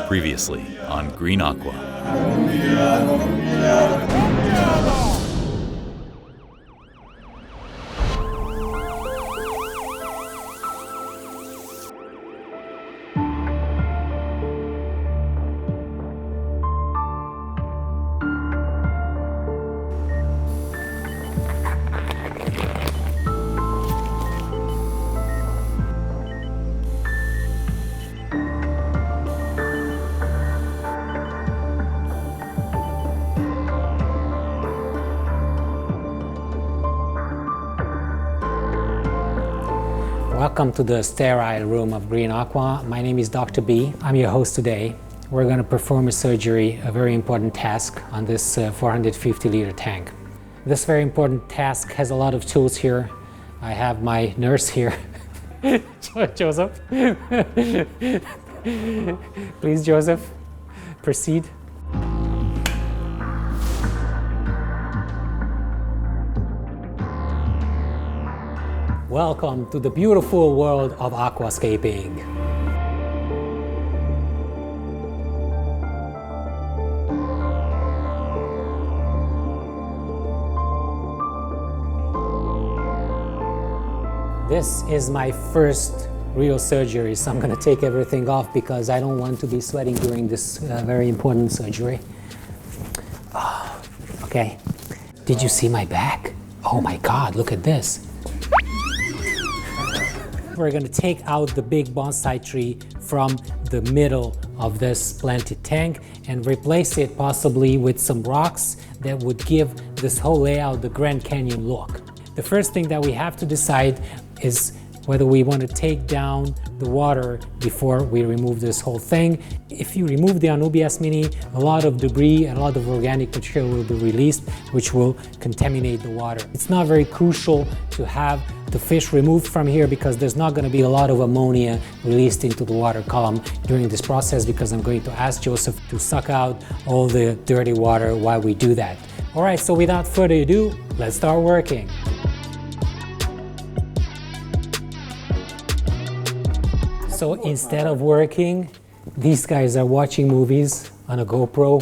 Previously on Green Aqua. Welcome to the sterile room of Green Aqua. My name is Dr. B. I'm your host today. We're going to perform a surgery, a very important task on this 450-liter tank. This very important task has a lot of tools here. I have my nurse here, Joseph. Please, Joseph, proceed. Welcome to the beautiful world of aquascaping. This is my first real surgery, so I'm going to take everything off because I don't want to be sweating during this very important surgery. Oh, okay. Did you see my back? Oh my God, look at this. We're going to take out the big bonsai tree from the middle of this planted tank and replace it possibly with some rocks that would give this whole layout the Grand Canyon look. The first thing that we have to decide is whether we want to take down the water before we remove this whole thing. If you remove the Anubias mini, a lot of debris and a lot of organic material will be released, which will contaminate the water. It's not very crucial to have the fish removed from here because there's not going to be a lot of ammonia released into the water column during this process, because I'm going to ask Joseph to suck out all the dirty water while we do that. All right, so without further ado, let's start working. So instead of working, these guys are watching movies on a GoPro.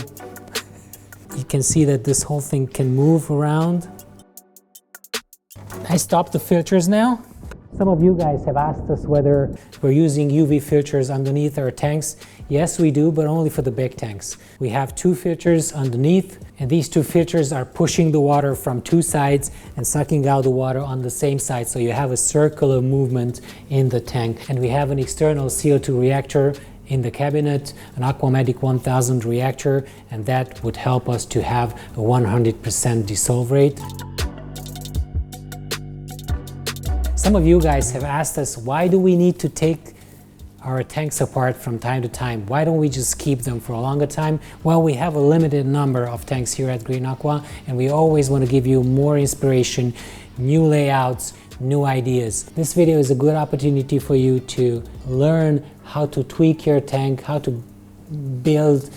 You can see that this whole thing can move around. I stopped the filters now. Some of you guys have asked us whether we're using UV filters underneath our tanks. Yes, we do, but only for the big tanks. We have two filters underneath, and these two filters are pushing the water from two sides and sucking out the water on the same side. So you have a circular movement in the tank. And we have an external CO2 reactor in the cabinet, an Aquamedic 1000 reactor, and that would help us to have a 100% dissolve rate. Some of you guys have asked us, why do we need to take our tanks apart from time to time? Why don't we just keep them for a longer time? Well, we have a limited number of tanks here at Green Aqua, and we always want to give you more inspiration, new layouts, new ideas. This video is a good opportunity for you to learn how to tweak your tank, how to build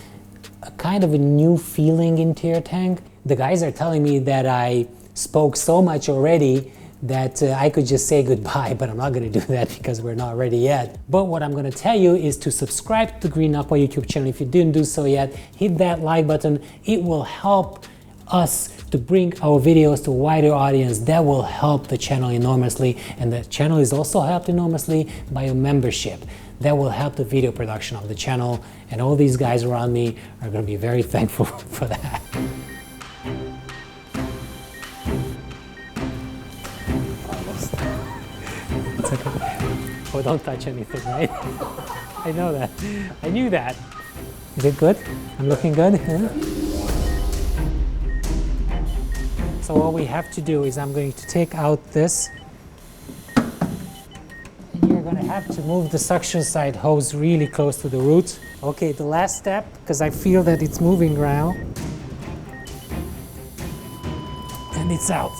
a kind of a new feeling into your tank. The guys are telling me that I spoke so much already that I could just say goodbye, but I'm not going to do that because we're not ready yet. But what I'm going to tell you is to subscribe to the Green Aqua YouTube channel. If you didn't do so yet, hit that like button. It will help us to bring our videos to a wider audience. That will help the channel enormously, and the channel is also helped enormously by a membership. That will help the video production of the channel, and all these guys around me are going to be very thankful for that. It's okay. Oh, don't touch anything, right? I know that. I knew that. Is it good? I'm looking good? Yeah? So what we have to do is I'm going to take out this. And you're going to have to move the suction side hose really close to the roots. Okay, the last step, because I feel that it's moving now. And it's out.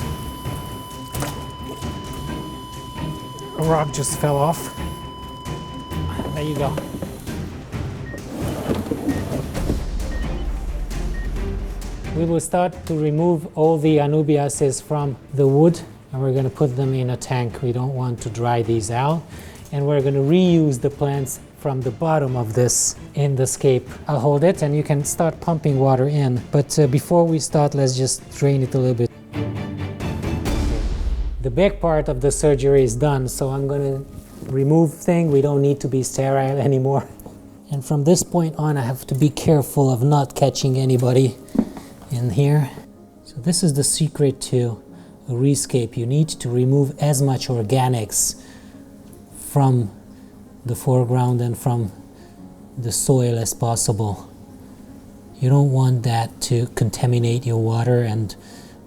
A rock just fell off. There you go. We will start to remove all the Anubiases from the wood, and we're going to put them in a tank. We don't want to dry these out. and we're going to reuse the plants from the bottom of this in the scape. I'll hold it and you can start pumping water in, but before we start, let's just drain it a little bit. The big part of the surgery is done, so I'm going to remove things. We don't need to be sterile anymore. And from this point on, I have to be careful of not catching anybody in here. So this is the secret to a rescape. You need to remove as much organics from the foreground and from the soil as possible. You don't want that to contaminate your water, and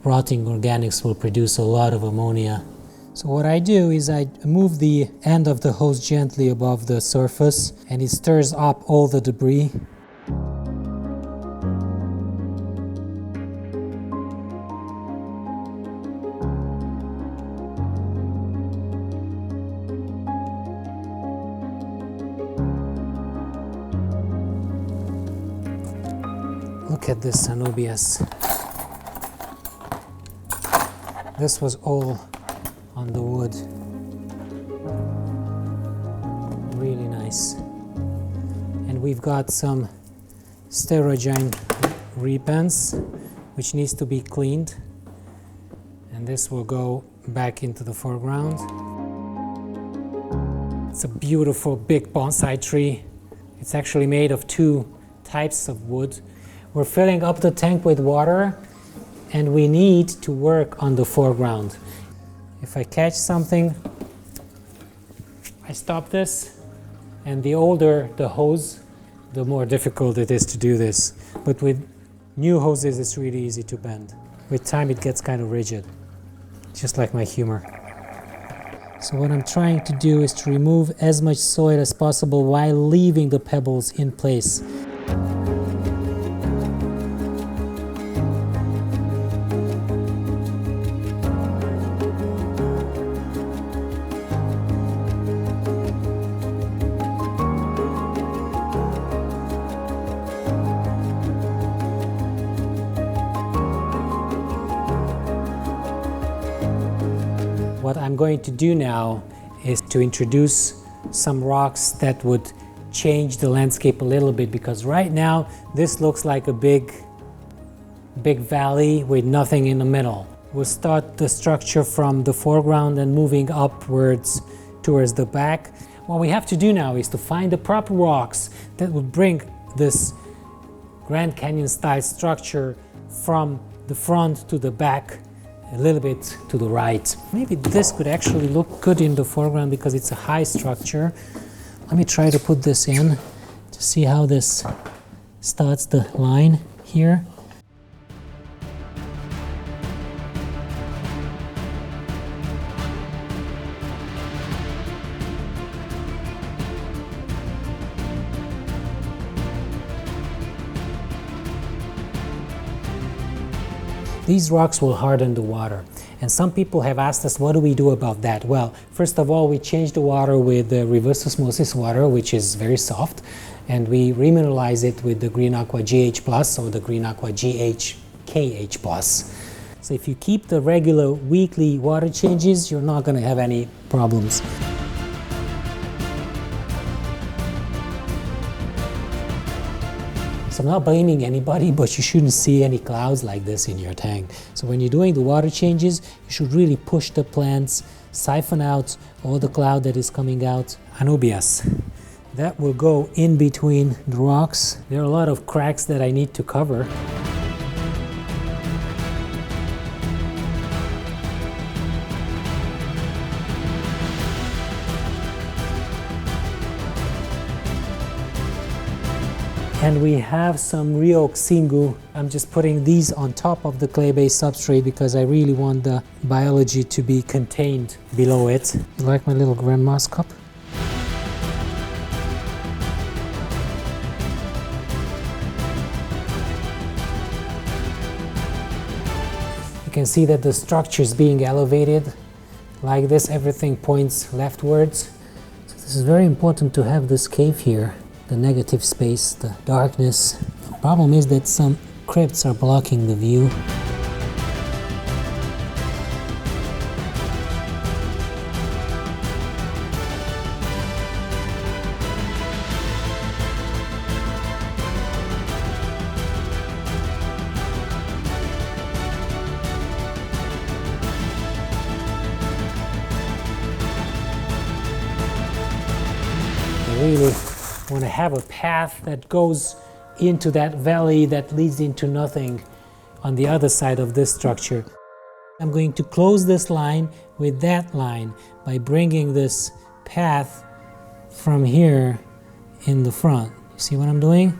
rotting organics will produce a lot of ammonia. So what I do is I move the end of the hose gently above the surface, and it stirs up all the debris. Look at this Anubias. This was all on the wood. Really nice. And we've got some Sterigine repens, which needs to be cleaned. And this will go back into the foreground. It's a beautiful big bonsai tree. It's actually made of two types of wood. We're filling up the tank with water, and we need to work on the foreground. If I catch something, I stop this, and the older the hose, the more difficult it is to do this. But with new hoses, it's really easy to bend. With time, it gets kind of rigid, just like my humor. So what I'm trying to do is to remove as much soil as possible while leaving the pebbles in place. What I'm going to do now is to introduce some rocks that would change the landscape a little bit, because right now this looks like a big valley with nothing in the middle. We'll start the structure from the foreground and moving upwards towards the back. What we have to do now is to find the proper rocks that would bring this Grand Canyon style structure from the front to the back, a little bit to the right. Maybe this could actually look good in the foreground because it's a high structure. Let me try to put this in to see how this starts the line here. These rocks will harden the water, and some people have asked us, what do we do about that? Well, first of all, we change the water with reverse osmosis water, which is very soft, and we remineralize it with the Green Aqua GH Plus or the Green Aqua GH KH Plus. So if you keep the regular weekly water changes, you're not going to have any problems. So I'm not blaming anybody, but you shouldn't see any clouds like this in your tank. So when you're doing the water changes, you should really push the plants, siphon out all the cloud that is coming out. Anubias, that will go in between the rocks. There are a lot of cracks that I need to cover. And we have some Rio Xingu. I'm just putting these on top of the clay-based substrate because I really want the biology to be contained below it. You like my little grandma's cup? You can see that the structure is being elevated. Like this, everything points leftwards. So this is very important to have this cave here. The negative space, the darkness. The problem is that some crypts are blocking the view. I really want to have a path that goes into that valley that leads into nothing on the other side of this structure. I'm going to close this line with that line by bringing this path from here in the front. You see what I'm doing?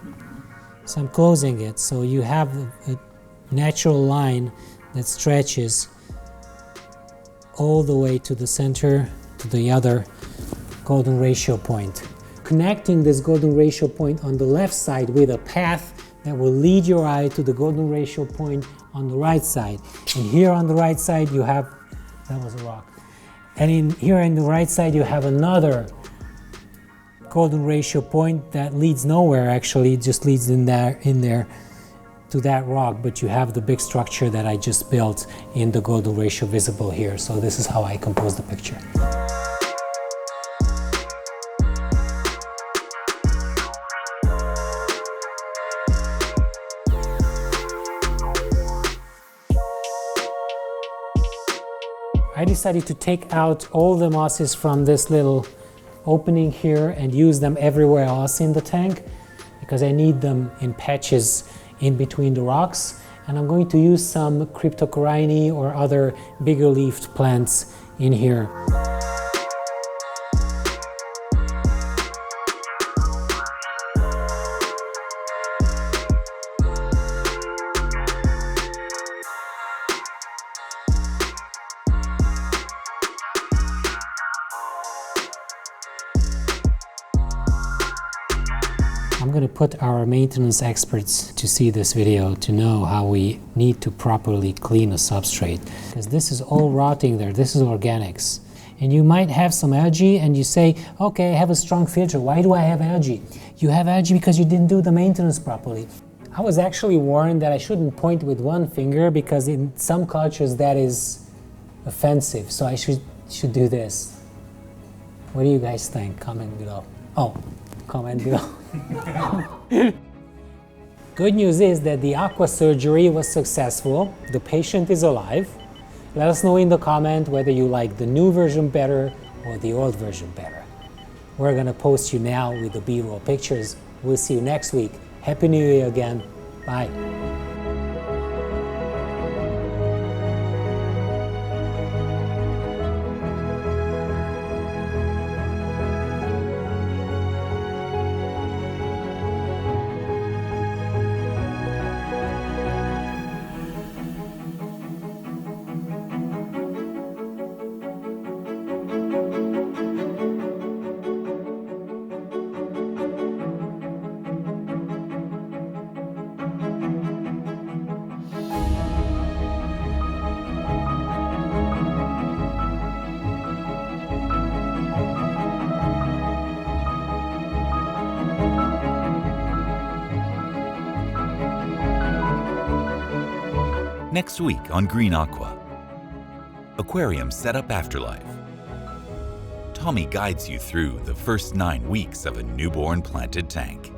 So I'm closing it, so you have a natural line that stretches all the way to the center, to the other golden ratio point. Connecting this golden ratio point on the left side with a path that will lead your eye to the golden ratio point on the right side. And here on the right side you have, that was a rock. And here on the right side you have another golden ratio point that leads nowhere actually, it just leads in there to that rock, but you have the big structure that I just built in the golden ratio visible here. So this is how I compose the picture. I decided to take out all the mosses from this little opening here and use them everywhere else in the tank because I need them in patches in between the rocks, and I'm going to use some cryptocoryne or other bigger leafed plants in here. I'm going to put our maintenance experts to see this video to know how we need to properly clean a substrate, because this is all rotting there. This is organics. And you might have some algae and you say, okay, I have a strong filter. Why do I have algae? You have algae because you didn't do the maintenance properly. I was actually warned that I shouldn't point with one finger because in some cultures that is offensive. So I should do this. What do you guys think? Comment below. Oh, comment below. Good news is that the aqua surgery was successful. The patient is alive. Let us know in the comment whether you like the new version better or the old version better. We're gonna post you now with the B-roll pictures. We'll see you next week. Happy New Year again. Bye. Next week on Green Aqua. Aquarium Setup Afterlife. Tommy guides you through the first 9 weeks of a newborn planted tank.